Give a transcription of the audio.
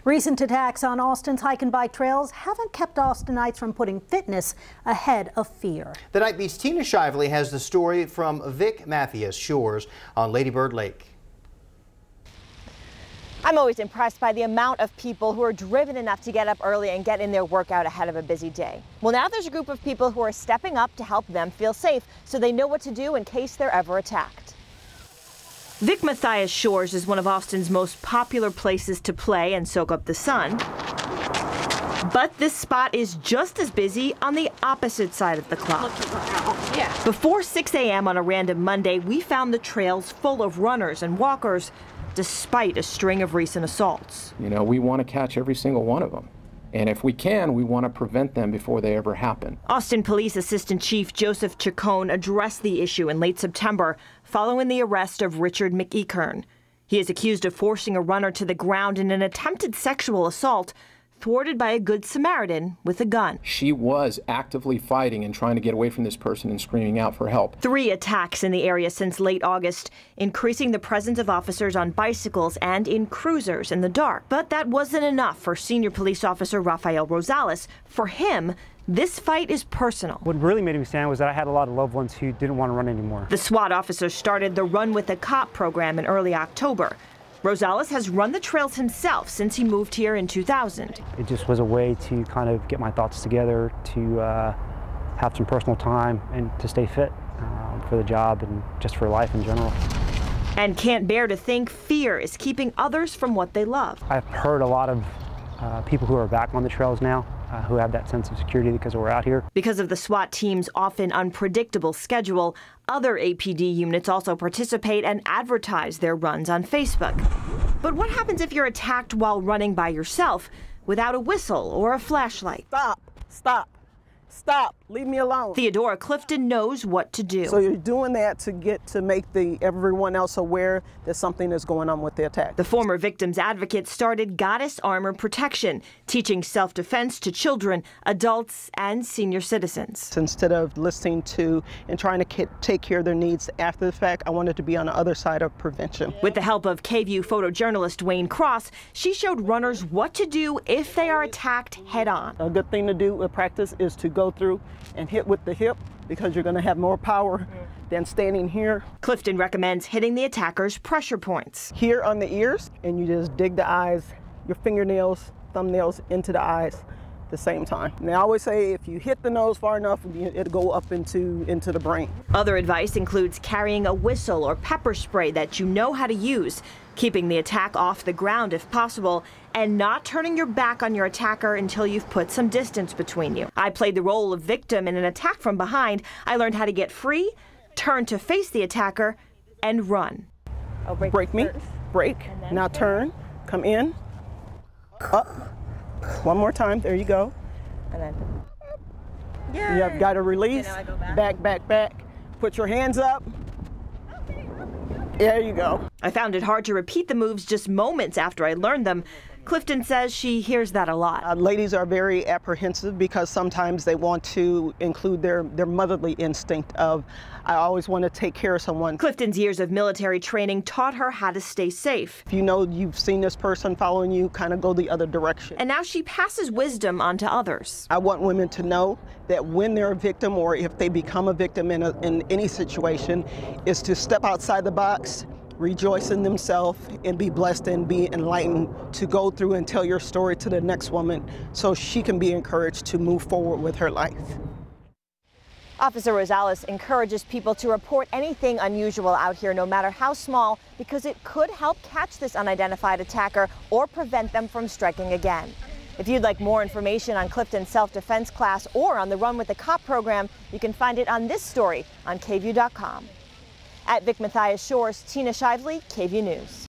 Recent attacks on Austin's hike and bike trails haven't kept Austinites from putting fitness ahead of fear. The Night Beat's Tina Shively has the story from Vic Mathias Shores on Lady Bird Lake. I'm always impressed by the amount of people who are driven enough to get up early and get in their workout ahead of a busy day. Well, now there's a group of people who are stepping up to help them feel safe so they know what to do in case they're ever attacked. Vic Mathias Shores is one of Austin's most popular places to play and soak up the sun. But this spot is just as busy on the opposite side of the clock. Before 6 a.m. on a random Monday, we found the trails full of runners and walkers, despite a string of recent assaults. You know, we want to catch every single one of them. And if we can, we want to prevent them before they ever happen. Austin Police Assistant Chief Joseph Chacon addressed the issue in late September following the arrest of Richard McEachern. He is accused of forcing a runner to the ground in an attempted sexual assault, thwarted by a Good Samaritan with a gun. She was actively fighting and trying to get away from this person and screaming out for help. 3 attacks in the area since late August, increasing the presence of officers on bicycles and in cruisers in the dark. But that wasn't enough for senior police officer Rafael Rosales. For him, this fight is personal. What really made me stand was that I had a lot of loved ones who didn't want to run anymore. The SWAT officer started the Run with a Cop program in early October. Rosales has run the trails himself since he moved here in 2000. It just was a way to kind of get my thoughts together, to have some personal time and to stay fit for the job and just for life in general. And can't bear to think fear is keeping others from what they love. I've heard a lot of people who are back on the trails now, who have that sense of security because we're out here. Because of the SWAT team's often unpredictable schedule, other APD units also participate and advertise their runs on Facebook. But what happens if you're attacked while running by yourself without a whistle or a flashlight? Stop, stop, stop, leave me alone. Theodora Clifton knows what to do. So you're doing that to make everyone else aware that something is going on with the attack. The former victim's advocate started Goddess Armor Protection, teaching self-defense to children, adults, and senior citizens. Instead of listening to and trying to take care of their needs after the fact, I wanted to be on the other side of prevention. With the help of KVUE photojournalist Wayne Cross, she showed runners what to do if they are attacked head-on. A good thing to do with practice is to go through and hit with the hip, because you're going to have more power than standing here. Clifton recommends hitting the attacker's pressure points. Here on the ears, and you just dig the eyes, your fingernails, thumbnails into the eyes at the same time. And they always say if you hit the nose far enough, it'll go up into the brain. Other advice includes carrying a whistle or pepper spray that you know how to use, keeping the attack off the ground if possible, and not turning your back on your attacker until you've put some distance between you. I played the role of victim in an attack from behind. I learned how to get free, turn to face the attacker, and run. Break me, break, now turn, come in, up, one more time, there you go. And then, you've got to release, back, back, back, put your hands up. There you go. I found it hard to repeat the moves just moments after I learned them. Clifton says she hears that a lot. Ladies are very apprehensive because sometimes they want to include their motherly instinct of, I always want to take care of someone. Clifton's years of military training taught her how to stay safe. If you know you've seen this person following you, kind of go the other direction. And now she passes wisdom on to others. I want women to know that when they're a victim or if they become a victim in any situation, is to step outside the box, rejoice in themselves, and be blessed and be enlightened to go through and tell your story to the next woman so she can be encouraged to move forward with her life. Officer Rosales encourages people to report anything unusual out here, no matter how small, because it could help catch this unidentified attacker or prevent them from striking again. If you'd like more information on Clifton's self-defense class or on the Run with the Cop program, you can find it on this story on KVUE.com. At Vic Mathias Shores, Tina Shively, KVUE News.